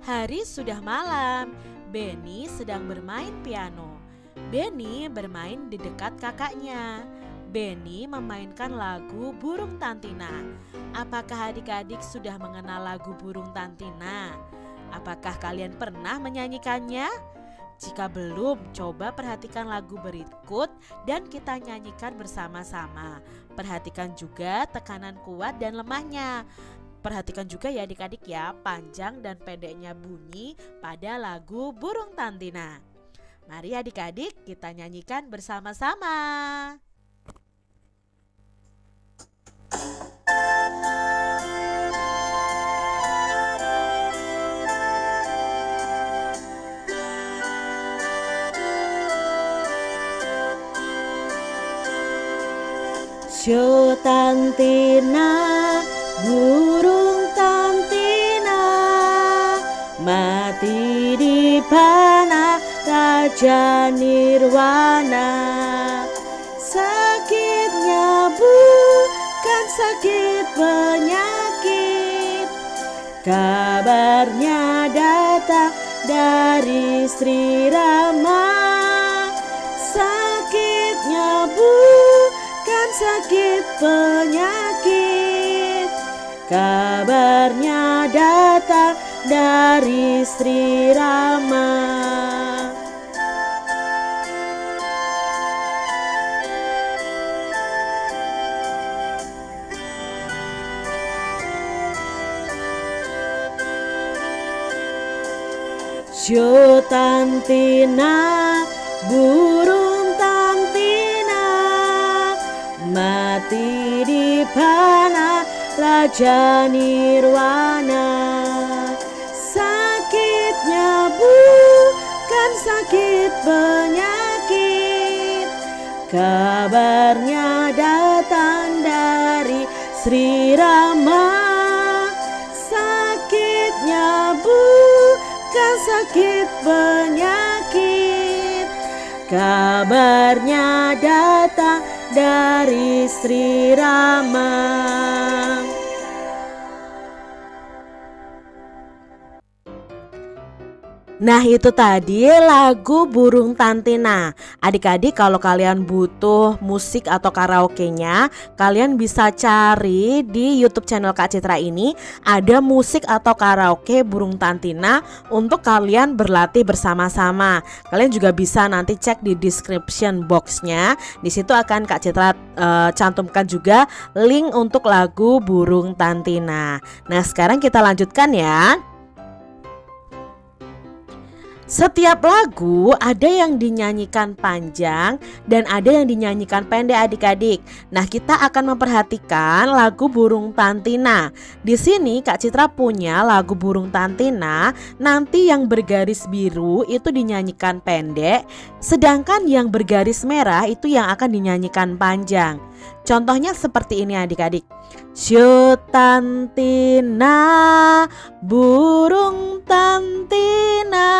Hari sudah malam. Benny sedang bermain piano. Benny bermain di dekat kakaknya. Benny memainkan lagu Burung Tantina. Apakah adik-adik sudah mengenal lagu Burung Tantina? Apakah kalian pernah menyanyikannya? Jika belum, coba perhatikan lagu berikut dan kita nyanyikan bersama-sama. Perhatikan juga tekanan kuat dan lemahnya. Perhatikan juga ya adik-adik ya, panjang dan pendeknya bunyi pada lagu Burung Tantina. Mari adik-adik kita nyanyikan bersama-sama. Sio Tantina, burung Tantina, mati di panah Raja Nirwana. Sakitnya bukan sakit penyakit, kabarnya datang dari Sri Rama. Sakitnya bukan sakit penyakit, kabarnya datang dari Sri Rama. Sio Tantina, burung Tantina, mati di panah Raja Nirwana. Sakitnya bukan sakit penyakit, kabarnya datang dari Sri Rama. Sakitnya bukan sakit penyakit, kabarnya datang dari Sri Rama. Nah itu tadi lagu Burung Tantina. Adik-adik kalau kalian butuh musik atau karaoke-nya, kalian bisa cari di YouTube channel Kak Citra ini. Ada musik atau karaoke Burung Tantina untuk kalian berlatih bersama-sama. Kalian juga bisa nanti cek di description box-nya. Di situ akan Kak Citra cantumkan juga link untuk lagu Burung Tantina. Nah sekarang kita lanjutkan ya. Setiap lagu ada yang dinyanyikan panjang dan ada yang dinyanyikan pendek adik-adik. Nah kita akan memperhatikan lagu Burung Tantina. Di sini Kak Citra punya lagu Burung Tantina. Nanti yang bergaris biru itu dinyanyikan pendek, sedangkan yang bergaris merah itu yang akan dinyanyikan panjang. Contohnya seperti ini adik-adik. Sio Tantina, burung Tantina,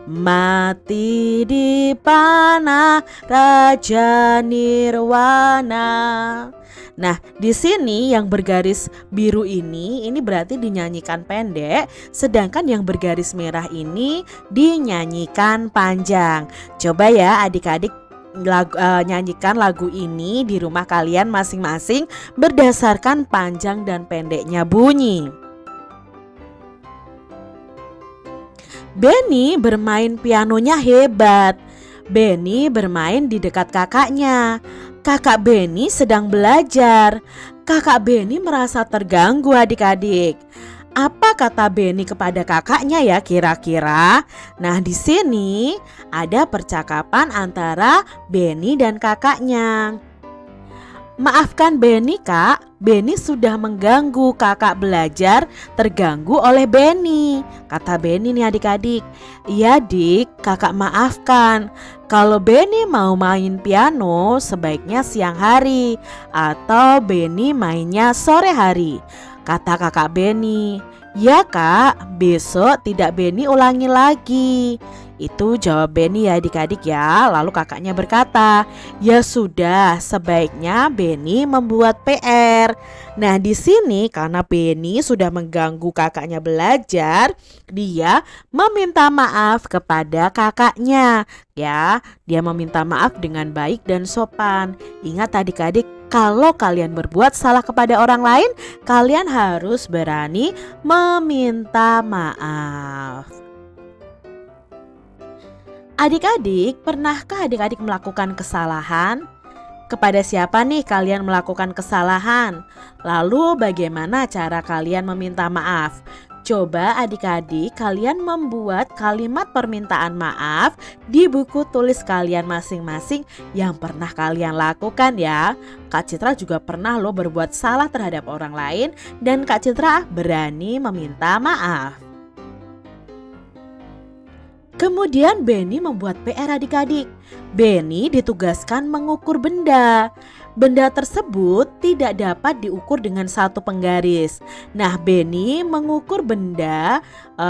mati di panah Raja Nirwana. Nah, di sini yang bergaris biru ini berarti dinyanyikan pendek, sedangkan yang bergaris merah ini dinyanyikan panjang. Coba ya adik-adik nyanyikan lagu ini di rumah kalian masing-masing berdasarkan panjang dan pendeknya bunyi. Benny bermain pianonya hebat. Benny bermain di dekat kakaknya. Kakak Benny sedang belajar. Kakak Benny merasa terganggu adik-adik. Apa kata Benny kepada kakaknya ya kira-kira? Nah di sini ada percakapan antara Benny dan kakaknya. Maafkan Benny kak, Benny sudah mengganggu kakak belajar, terganggu oleh Benny. Kata Benny nih adik-adik. Iya dik, kakak maafkan. Kalau Benny mau main piano sebaiknya siang hari, atau Benny mainnya sore hari. Kata kakak Benny. Ya kak, besok tidak Benny ulangi lagi. Itu jawab Benny ya adik-adik ya. Lalu kakaknya berkata, ya sudah, sebaiknya Benny membuat PR. Nah di sini karena Benny sudah mengganggu kakaknya belajar, dia meminta maaf kepada kakaknya. Ya, dia meminta maaf dengan baik dan sopan. Ingat adik-adik, kalau kalian berbuat salah kepada orang lain, kalian harus berani meminta maaf. Adik-adik, pernahkah adik-adik melakukan kesalahan? Kepada siapa nih kalian melakukan kesalahan? Lalu bagaimana cara kalian meminta maaf? Coba adik-adik kalian membuat kalimat permintaan maaf di buku tulis kalian masing-masing yang pernah kalian lakukan ya. Kak Citra juga pernah loh berbuat salah terhadap orang lain dan Kak Citra berani meminta maaf. Kemudian Benny membuat PR adik-adik. Benny ditugaskan mengukur benda. Benda tersebut tidak dapat diukur dengan satu penggaris. Nah, Benny mengukur benda,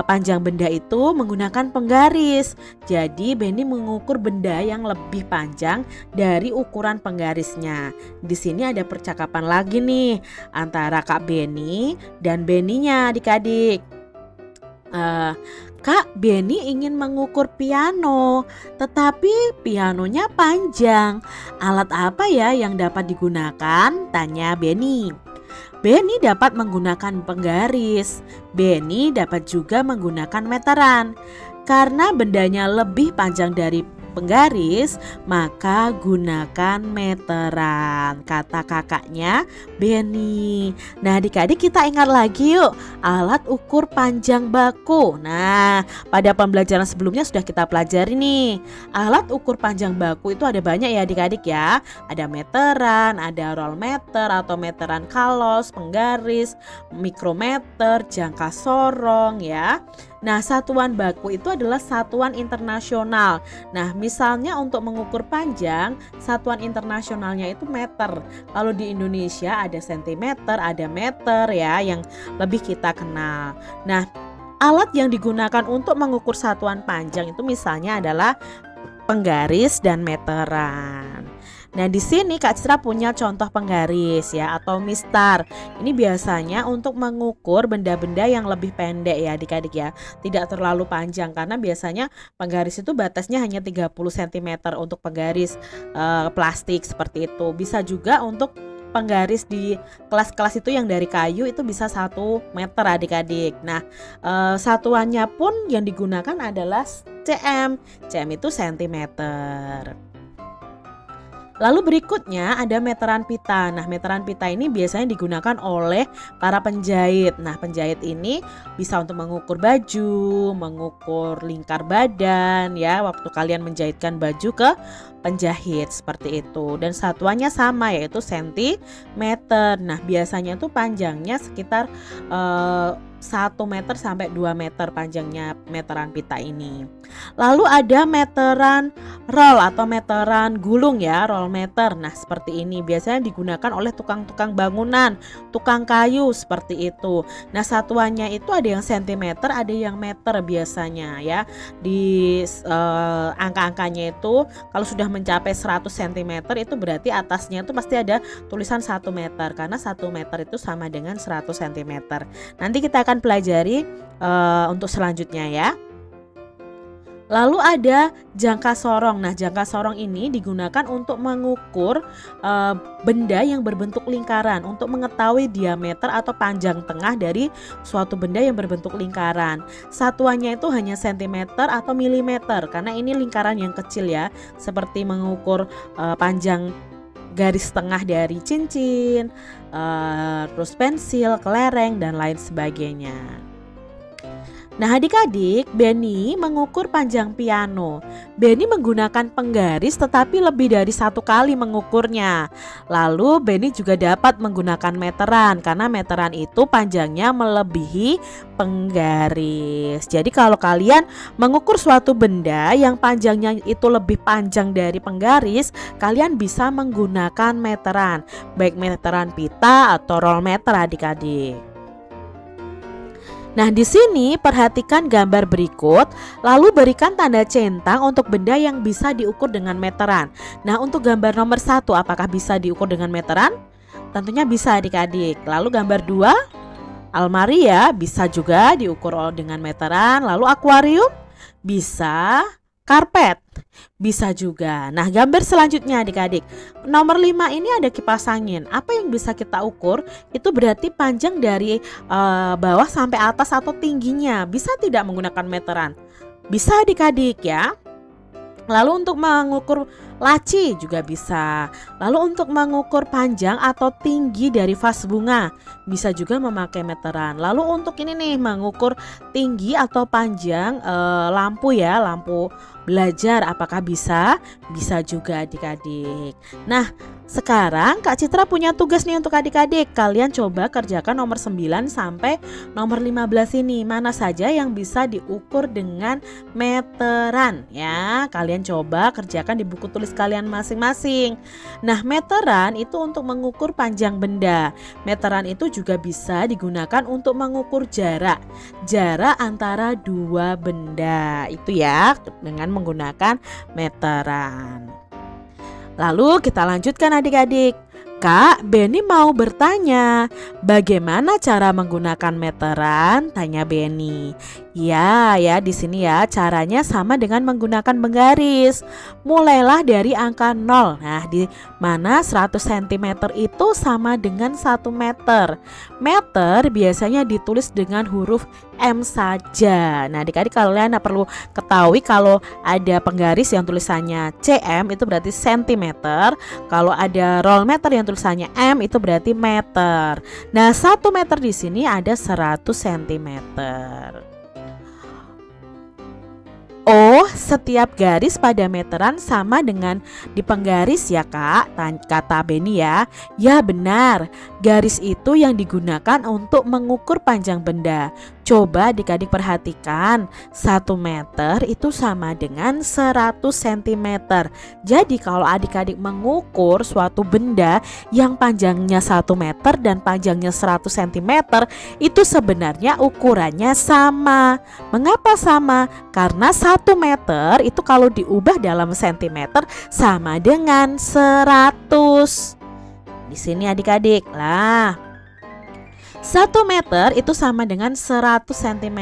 panjang benda itu menggunakan penggaris. Jadi Benny mengukur benda yang lebih panjang dari ukuran penggarisnya. Di sini ada percakapan lagi nih antara Kak Benny dan Benny-nya adik-adik. Kak, Benny ingin mengukur piano, tetapi pianonya panjang. Alat apa ya yang dapat digunakan? Tanya Benny. Benny dapat menggunakan penggaris. Benny dapat juga menggunakan meteran. Karena bendanya lebih panjang dari penggaris, maka gunakan meteran, kata kakaknya Benny. Nah adik-adik kita ingat lagi yuk alat ukur panjang baku. Nah pada pembelajaran sebelumnya sudah kita pelajari nih. Alat ukur panjang baku itu ada banyak ya adik-adik ya. Ada meteran, ada roll meter atau meteran kalos, penggaris, mikrometer, jangka sorong ya. Nah, satuan baku itu adalah satuan internasional. Nah, misalnya untuk mengukur panjang, satuan internasionalnya itu meter. Kalau di Indonesia ada sentimeter, ada meter ya yang lebih kita kenal. Nah, alat yang digunakan untuk mengukur satuan panjang itu misalnya adalah penggaris dan meteran. Nah di sini Kak Citra punya contoh penggaris ya atau mistar. Ini biasanya untuk mengukur benda-benda yang lebih pendek ya adik-adik ya. Tidak terlalu panjang karena biasanya penggaris itu batasnya hanya 30 cm untuk penggaris plastik seperti itu. Bisa juga untuk penggaris di kelas-kelas itu yang dari kayu itu bisa 1 meter adik-adik. Nah satuannya pun yang digunakan adalah cm. Cm itu sentimeter. Lalu berikutnya ada meteran pita. Nah meteran pita ini biasanya digunakan oleh para penjahit. Nah penjahit ini bisa untuk mengukur baju, mengukur lingkar badan ya waktu kalian menjahitkan baju ke penjahit seperti itu. Dan satuannya sama yaitu sentimeter. Nah biasanya tuh panjangnya sekitar 1 meter sampai 2 meter panjangnya meteran pita ini. Lalu ada meteran roll atau meteran gulung ya, roll meter. Nah seperti ini biasanya digunakan oleh tukang-tukang bangunan, tukang kayu seperti itu. Nah satuannya itu ada yang sentimeter, ada yang meter biasanya ya. Di angka-angkanya itu kalau sudah mencapai 100 cm itu berarti atasnya itu pasti ada tulisan 1 meter karena 1 meter itu sama dengan 100 cm. Nanti kita akan pelajari untuk selanjutnya ya. Lalu ada jangka sorong. Nah jangka sorong ini digunakan untuk mengukur benda yang berbentuk lingkaran, untuk mengetahui diameter atau panjang tengah dari suatu benda yang berbentuk lingkaran. Satuannya itu hanya sentimeter atau milimeter karena ini lingkaran yang kecil ya, seperti mengukur panjang garis tengah dari cincin, terus pensil, kelereng dan lain sebagainya. Nah adik-adik, Benny mengukur panjang piano. Benny menggunakan penggaris tetapi lebih dari 1 kali mengukurnya. Lalu Benny juga dapat menggunakan meteran karena meteran itu panjangnya melebihi penggaris. Jadi kalau kalian mengukur suatu benda yang panjangnya itu lebih panjang dari penggaris, kalian bisa menggunakan meteran, baik meteran pita atau roll meter adik-adik. Nah, di sini perhatikan gambar berikut, lalu berikan tanda centang untuk benda yang bisa diukur dengan meteran. Nah, untuk gambar nomor 1 apakah bisa diukur dengan meteran? Tentunya bisa adik-adik. Lalu gambar 2, almari ya, bisa juga diukur dengan meteran. Lalu akuarium bisa, karpet bisa juga. Nah, gambar selanjutnya adik-adik, nomor 5 ini ada kipas angin. Apa yang bisa kita ukur? Itu berarti panjang dari bawah sampai atas atau tingginya. Bisa tidak menggunakan meteran? Bisa adik-adik ya. Lalu untuk mengukur laci juga bisa. Lalu untuk mengukur panjang atau tinggi dari vas bunga bisa juga memakai meteran. Lalu untuk ini nih, mengukur tinggi atau panjang lampu ya, lampu belajar apakah bisa? Bisa juga adik-adik. Nah, sekarang Kak Citra punya tugas nih untuk adik-adik. Kalian coba kerjakan nomor 9 sampai nomor 15 ini. Mana saja yang bisa diukur dengan meteran ya. Kalian coba kerjakan di buku tulis kalian masing-masing. Nah, meteran itu untuk mengukur panjang benda. Meteran itu juga bisa digunakan untuk mengukur jarak. Jarak antara dua benda. Itu ya, dengan menggunakan meteran. Lalu kita lanjutkan adik-adik. Kak, Beni mau bertanya, bagaimana cara menggunakan meteran? Tanya Beni. Ya, di sini ya caranya sama dengan menggunakan penggaris. Mulailah dari angka 0. Nah, di mana 100 cm itu sama dengan 1 meter. Meter biasanya ditulis dengan huruf M saja. Nah, adik-adik kalian perlu ketahui kalau ada penggaris yang tulisannya cm itu berarti cm. Kalau ada roll meter yang tulisannya M itu berarti meter. Nah, 1 meter di sini ada 100 cm. Oh, setiap garis pada meteran sama dengan di penggaris ya Kak, kata Beni ya. Ya benar, garis itu yang digunakan untuk mengukur panjang benda. Coba adik-adik perhatikan, 1 meter itu sama dengan 100 cm. Jadi kalau adik-adik mengukur suatu benda yang panjangnya 1 meter dan panjangnya 100 cm, itu sebenarnya ukurannya sama. Mengapa sama? Karena 1 meter itu kalau diubah dalam sentimeter sama dengan 100. Di sini adik-adik lah, 1 meter itu sama dengan 100 cm.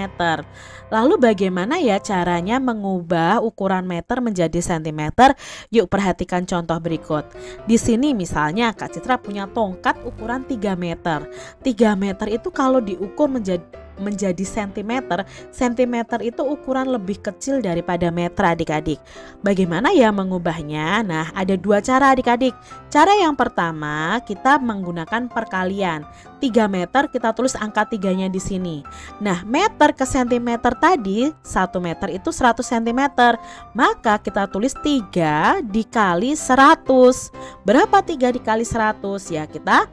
Lalu bagaimana ya caranya mengubah ukuran meter menjadi sentimeter? Yuk perhatikan contoh berikut. Di sini misalnya Kak Citra punya tongkat ukuran 3 meter. 3 meter itu kalau diukur menjadi sentimeter, sentimeter itu ukuran lebih kecil daripada meter adik-adik. Bagaimana ya mengubahnya? Nah, ada 2 cara adik-adik. Cara yang pertama, kita menggunakan perkalian. 3 meter kita tulis angka 3-nya di sini. Nah, meter ke sentimeter tadi, 1 meter itu 100 cm. Maka kita tulis 3 dikali 100. Berapa 3 dikali 100? Ya, kita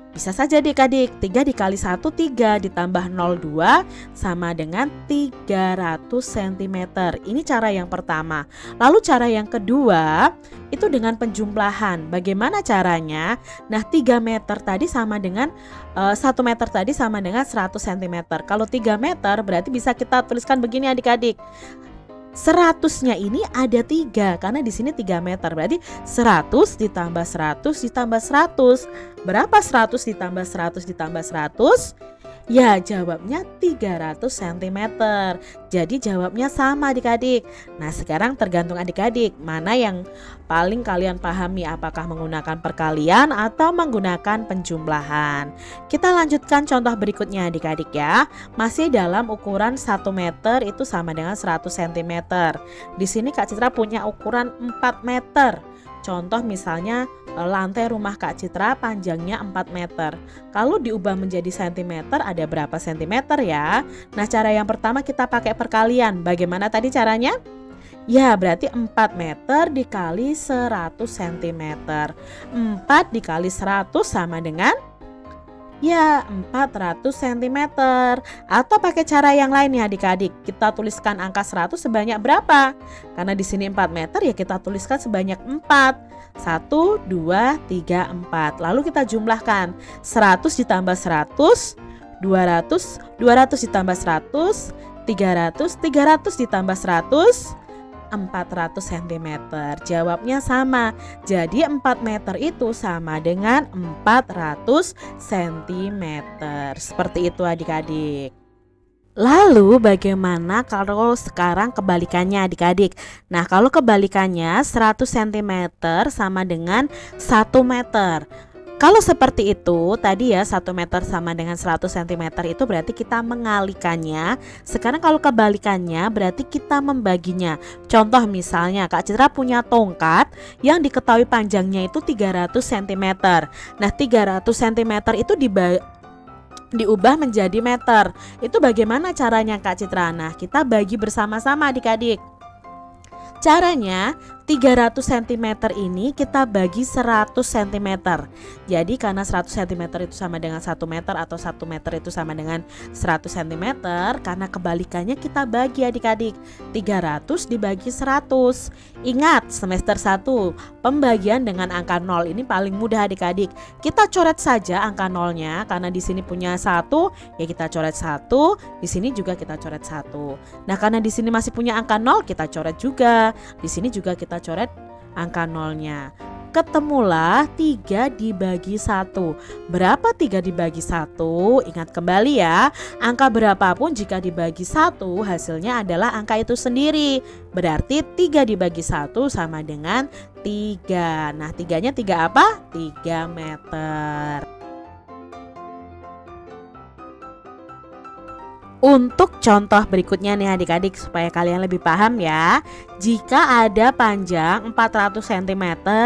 bisa saja adik-adik, 3 dikali 1 3 ditambah 02 sama dengan 300 cm. Ini cara yang pertama. Lalu cara yang kedua itu dengan penjumlahan. Bagaimana caranya? Nah, 3 meter tadi sama dengan 1 meter tadi sama dengan 100 cm. Kalau 3 meter berarti bisa kita tuliskan begini adik-adik. 100-nya ini ada 3 karena di sini 3 meter, berarti 100 ditambah 100 ditambah 100. Berapa 100 ditambah 100 ditambah 100? Ya, jawabnya 300 cm. Jadi jawabnya sama adik-adik. Nah, sekarang tergantung adik-adik mana yang paling kalian pahami, apakah menggunakan perkalian atau menggunakan penjumlahan. Kita lanjutkan contoh berikutnya adik-adik ya. Masih dalam ukuran 1 meter itu sama dengan 100 cm. Di sini Kak Citra punya ukuran 4 meter. Contoh misalnya lantai rumah Kak Citra panjangnya 4 meter. Kalau diubah menjadi sentimeter ada berapa sentimeter ya? Nah, cara yang pertama kita pakai perkalian. Bagaimana tadi caranya? Ya, berarti 4 meter dikali 100 cm. 4 dikali 100 sama dengan 400 cm. Atau pakai cara yang lain ya adik-adik. Kita tuliskan angka 100 sebanyak berapa? Karena di sini 4 meter ya kita tuliskan sebanyak 4. 1, 2, 3, 4. Lalu kita jumlahkan 100 ditambah 100 200 ditambah 100, 300 ditambah 100, 400 cm. Jawabnya sama. Jadi 4 meter itu sama dengan 400 cm. Seperti itu adik-adik. Lalu bagaimana kalau sekarang kebalikannya adik-adik? Nah, kalau kebalikannya 100 cm sama dengan 1 meter. Kalau seperti itu tadi ya, 1 meter sama dengan 100 cm itu berarti kita mengalikannya. Sekarang kalau kebalikannya berarti kita membaginya. Contoh misalnya Kak Citra punya tongkat yang diketahui panjangnya itu 300 cm. Nah, 300 cm itu diubah menjadi meter. Itu bagaimana caranya Kak Citra? Nah, kita bagi bersama-sama adik-adik. Caranya 300 cm ini kita bagi 100 cm. Jadi karena 100 cm itu sama dengan 1 meter atau 1 meter itu sama dengan 100 cm, karena kebalikannya kita bagi adik-adik. 300 dibagi 100. Ingat semester 1 pembagian dengan angka 0 ini paling mudah adik-adik. Kita coret saja angka 0-nya, karena di sini punya 1 ya kita coret 1, di sini juga kita coret 1. Nah, karena di sini masih punya angka 0 kita coret juga. Di sini juga kita coret angka 0-nya. Ketemulah 3 dibagi 1. Berapa 3 dibagi 1? Ingat kembali ya, angka berapapun jika dibagi 1 hasilnya adalah angka itu sendiri. Berarti 3 dibagi 1 sama dengan 3. Nah, 3-nya 3 apa? 3 meter. Untuk contoh berikutnya nih adik-adik supaya kalian lebih paham ya. Jika ada panjang 400 cm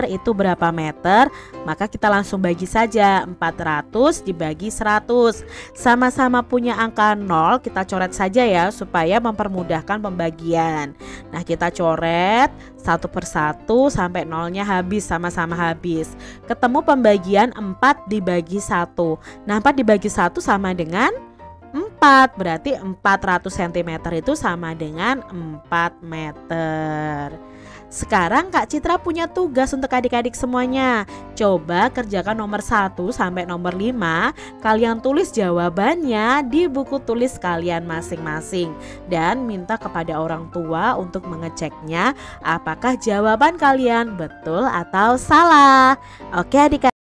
itu berapa meter? Maka kita langsung bagi saja. 400 dibagi 100. Sama-sama punya angka 0, kita coret saja ya supaya mempermudahkan pembagian. Nah, kita coret satu persatu sampai 0-nya habis, sama-sama habis. Ketemu pembagian 4 dibagi 1. Nah, 4 dibagi 1 sama dengan 4, berarti 400 cm itu sama dengan 4 meter. Sekarang Kak Citra punya tugas untuk adik-adik semuanya. Coba kerjakan nomor 1 sampai nomor 5. Kalian tulis jawabannya di buku tulis kalian masing-masing. Dan minta kepada orang tua untuk mengeceknya apakah jawaban kalian betul atau salah. Oke adik-adik.